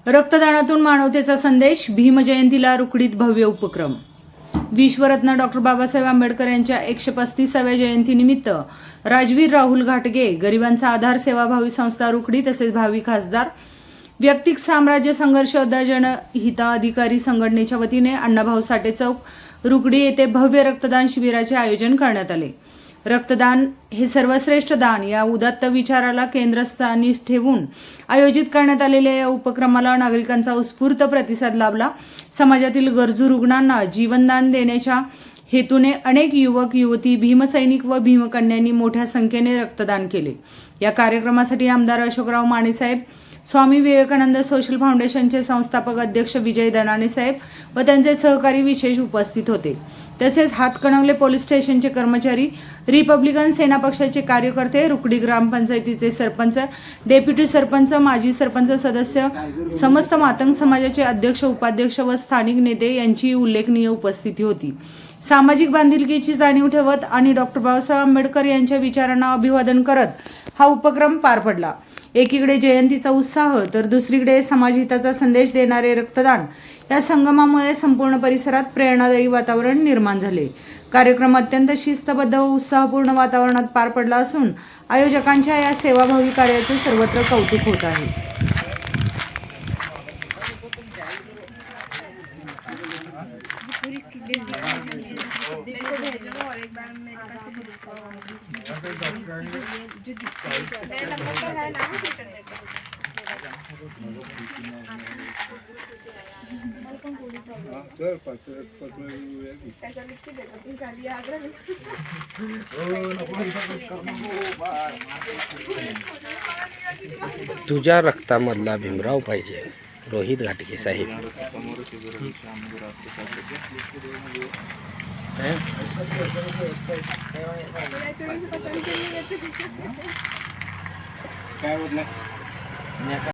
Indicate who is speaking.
Speaker 1: रक्तदानातून मानवतेचा संदेश, भीमजयंतीला रुकडीत भव्य उपक्रम। विश्वरत्न डॉक्टर बाबासाहेब आंबेडकर यांच्या 135व्या जयंतीनिमित्त राजवीर राहुल घाटगे, गरिबांचा आधार सेवाभावी संस्था रुकडी तसेच भावी खासदार, व्यक्तिक साम्राज्य संघर्ष जनहिताधिकारी संघटनेच्या वतीने अण्णाभाऊ साठे चौक रुकडी येथे भव्य रक्तदान शिबिराचे आयोजन करण्यात आले। रक्तदान हे सर्वश्रेष्ठ दान या उदात्त विचाराला केंद्रस्थानी ठेवून आयोजित करण्यात आलेल्या या उपक्रमाला नागरिकांचा उत्स्फूर्त प्रतिसाद लाभला। समाजातील गरजू रुग्णांना जीवनदान देण्याच्या हेतूने अनेक युवक युवती, भीमसैनिक व भीमकन्यांनी मोठ्या संख्येने रक्तदान केले। या कार्यक्रमासाठी आमदार अशोकराव माने साहेब, स्वामी विवेकानंद सोशल फाउंडेशनचे संस्थापक अध्यक्ष विजय दणाने साहेब व त्यांचे सहकारी विशेष उपस्थित होते। तसेच हातकणंगले पोलीस स्टेशनचे कर्मचारी, रिपब्लिकन सेना पक्षाचे कार्यकर्ते, रुकडी ग्रामपंचायतीचे सरपंच, डेप्युटी सरपंच, माजी सरपंच सदस्य, समस्त मातंग समाजाचे अध्यक्ष उपाध्यक्ष व स्थानिक नेते यांची उल्लेखनीय उपस्थिती होती। सामाजिक बांधिलकीची जाणीव ठेवत आणि डॉक्टर बाबासाहेब आंबेडकर यांच्या विचारांना अभिवादन करत हा उपक्रम पार पडला। एकीकडे जयंतीचा उत्साह तर दुसरीकडे समाजहिताचा संदेश देणारे रक्तदान या संगमामुळे संपूर्ण परिसरात प्रेरणादायी वातावरण निर्माण झाले। कार्यक्रम अत्यंत शिस्तबद्ध व उत्साहपूर्ण वातावरणात पार पडला असून आयोजकांच्या या सेवाभावी कार्याचे सर्वत्र कौतुक होत आहे।
Speaker 2: तुझ्या रक्तामधला भीमराव पाहिजे, रोहित घाटगे साहेब।
Speaker 3: काय